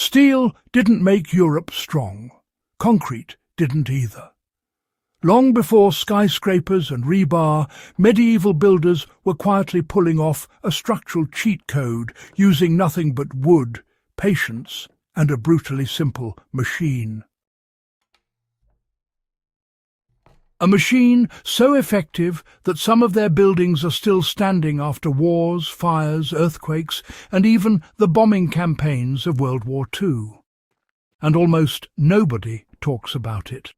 Steel didn't make Europe strong. Concrete didn't either. Long before skyscrapers and rebar, medieval builders were quietly pulling off a structural cheat code using nothing but wood, patience, and a brutally simple machine. A machine so effective that some of their buildings are still standing after wars, fires, earthquakes, and even the bombing campaigns of World War II. And almost nobody talks about it.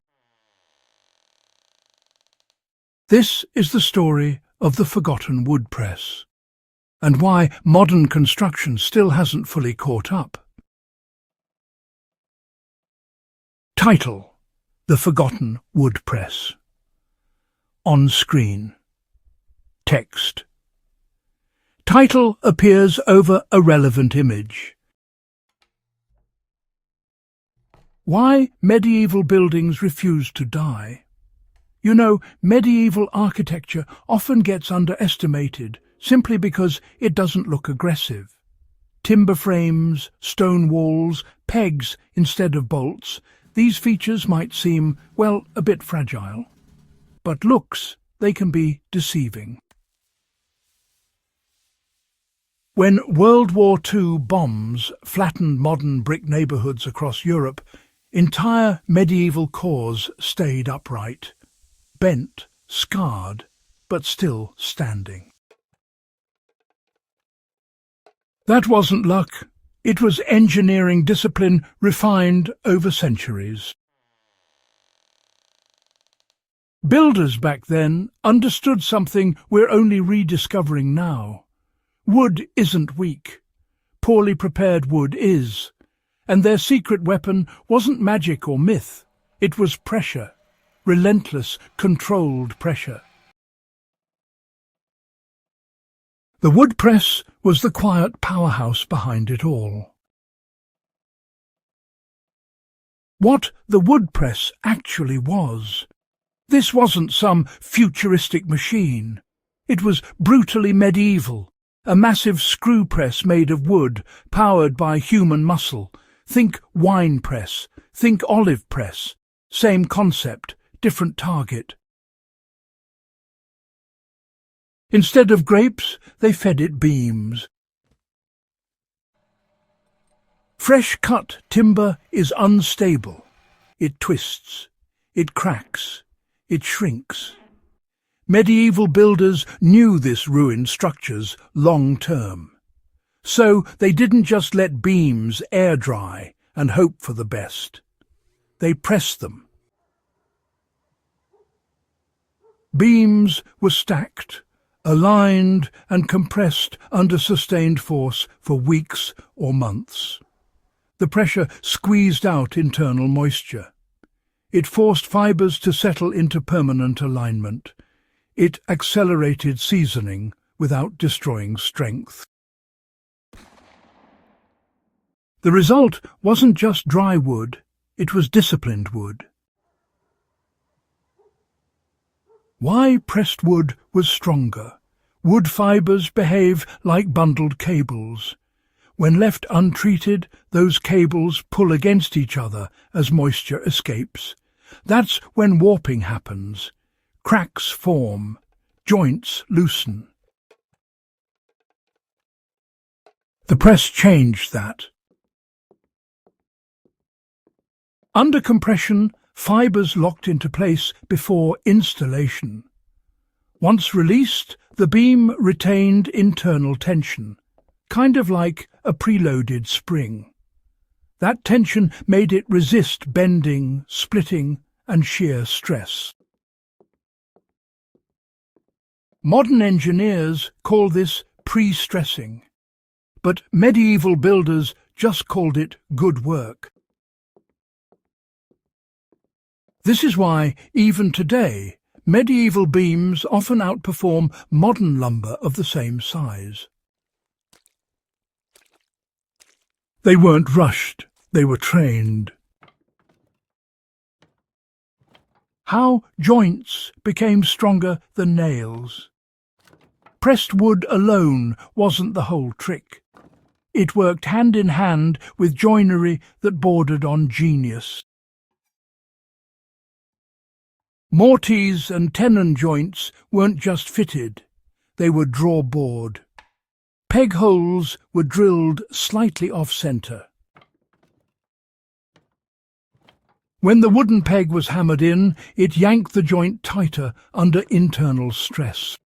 This is the story of the forgotten wood press, and why modern construction still hasn't fully caught up. Title: The Forgotten Wood Press. On screen. Text. Title appears over a relevant image. Why medieval buildings refuse to die. You know, medieval architecture often gets underestimated simply because it doesn't look aggressive. Timber frames, stone walls, pegs instead of bolts, these features might seem, well, a bit fragile. But looks, they can be deceiving. When World War II bombs flattened modern brick neighbourhoods across Europe, entire medieval cores stayed upright, bent, scarred, but still standing. That wasn't luck. It was engineering discipline refined over centuries. Builders back then understood something we're only rediscovering now. Wood isn't weak. Poorly prepared wood is. And their secret weapon wasn't magic or myth. It was pressure. Relentless, controlled pressure. The wood press was the quiet powerhouse behind it all. What the wood press actually was. This wasn't some futuristic machine. It was brutally medieval, a massive screw press made of wood, powered by human muscle. Think wine press, think olive press. Same concept, different target. Instead of grapes, they fed it beams. Fresh-cut timber is unstable. It twists, it cracks, it shrinks. Medieval builders knew this ruined structures long-term. So they didn't just let beams air dry and hope for the best. They pressed them. Beams were stacked, aligned and compressed under sustained force for weeks or months. The pressure squeezed out internal moisture. It forced fibres to settle into permanent alignment. It accelerated seasoning without destroying strength. The result wasn't just dry wood, it was disciplined wood. Why pressed wood was stronger. Wood fibres behave like bundled cables. When left untreated, those cables pull against each other as moisture escapes. That's when warping happens. Cracks form, joints loosen. The press changed that. Under compression, fibres locked into place before installation. Once released, the beam retained internal tension, kind of like a preloaded spring. That tension made it resist bending, splitting, and shear stress. Modern engineers call this pre-stressing, but medieval builders just called it good work. This is why, even today, medieval beams often outperform modern lumber of the same size. They weren't rushed, they were trained. How joints became stronger than nails. Pressed wood alone wasn't the whole trick. It worked hand in hand with joinery that bordered on genius. Mortise and tenon joints weren't just fitted, they were draw-bored. Peg holes were drilled slightly off-centre. When the wooden peg was hammered in, it yanked the joint tighter under internal stress.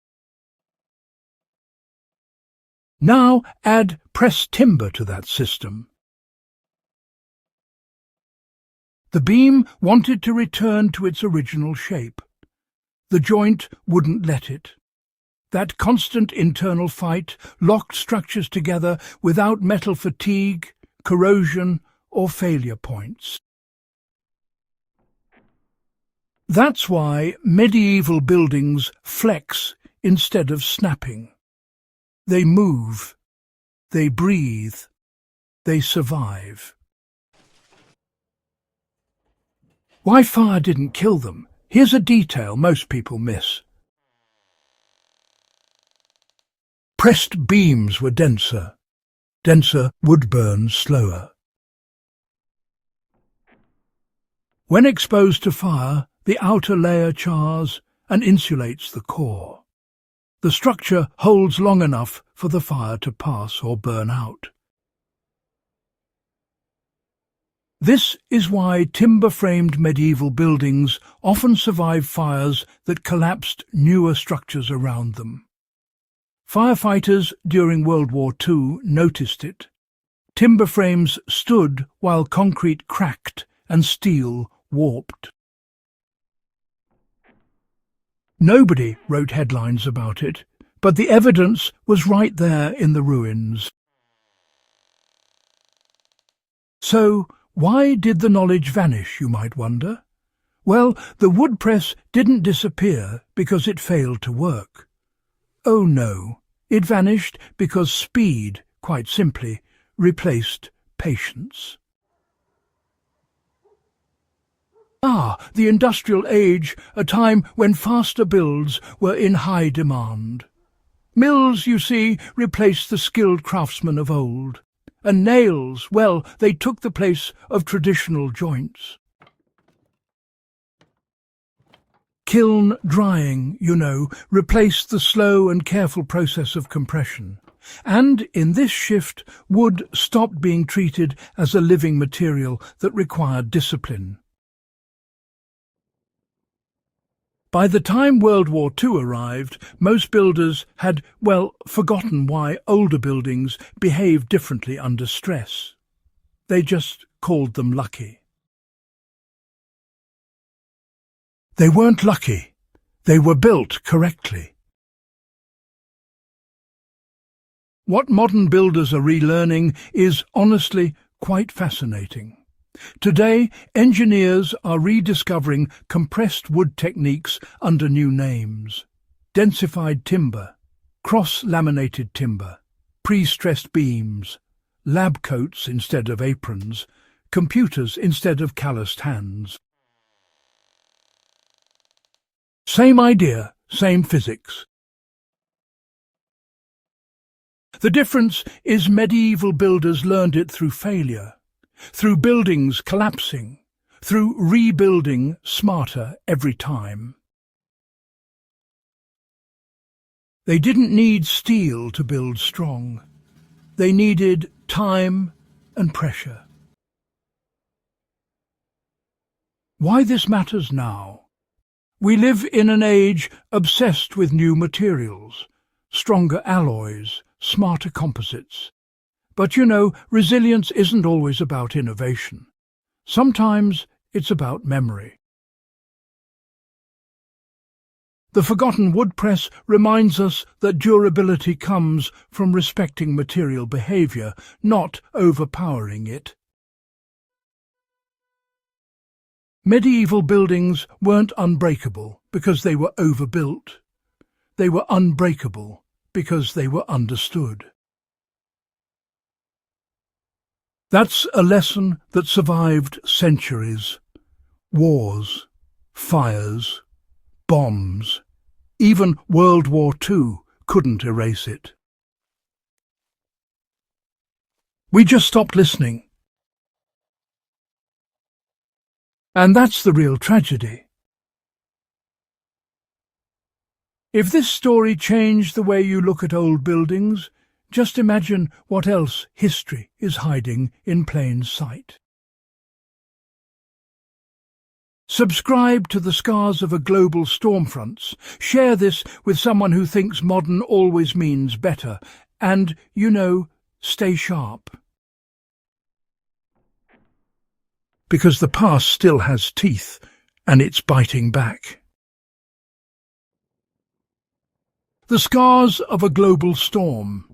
Now add pressed timber to that system. The beam wanted to return to its original shape. The joint wouldn't let it. That constant internal fight locked structures together without metal fatigue, corrosion, or failure points. That's why medieval buildings flex instead of snapping. They move, they breathe, they survive. Why fire didn't kill them? Here's a detail most people miss. Pressed beams were denser. Denser wood burns slower. When exposed to fire, the outer layer chars and insulates the core. The structure holds long enough for the fire to pass or burn out. This is why timber-framed medieval buildings often survive fires that collapsed newer structures around them. Firefighters during World War II noticed it. Timber frames stood while concrete cracked and steel warped. Nobody wrote headlines about it, but the evidence was right there in the ruins. So, why did the knowledge vanish, you might wonder? Well, the wood press didn't disappear because it failed to work. Oh no, it vanished because speed, quite simply, replaced patience. The industrial age, a time when faster builds were in high demand. Mills, you see, replaced the skilled craftsmen of old. And nails, well, they took the place of traditional joints. Kiln drying, you know, replaced the slow and careful process of compression. And in this shift, wood stopped being treated as a living material that required discipline. By the time World War II arrived, most builders had, well, forgotten why older buildings behaved differently under stress. They just called them lucky. They weren't lucky. They were built correctly. What modern builders are relearning is, honestly, quite fascinating. Today, engineers are rediscovering compressed wood techniques under new names. Densified timber, cross-laminated timber, pre-stressed beams, lab coats instead of aprons, computers instead of calloused hands. Same idea, same physics. The difference is medieval builders learned it through failure, through buildings collapsing, through rebuilding smarter every time. They didn't need steel to build strong. They needed time and pressure. Why this matters now? We live in an age obsessed with new materials, stronger alloys, smarter composites. But you know, resilience isn't always about innovation. Sometimes it's about memory. The forgotten wood press reminds us that durability comes from respecting material behavior, not overpowering it. Medieval buildings weren't unbreakable because they were overbuilt. They were unbreakable because they were understood. That's a lesson that survived centuries. Wars, fires, bombs. Even World War II couldn't erase it. We just stopped listening. And that's the real tragedy. If this story changed the way you look at old buildings, just imagine what else history is hiding in plain sight. Subscribe to the Scars of a Global Stormfronts. Share this with someone who thinks modern always means better. And, stay sharp. Because the past still has teeth, and it's biting back. The Scars of a Global Storm.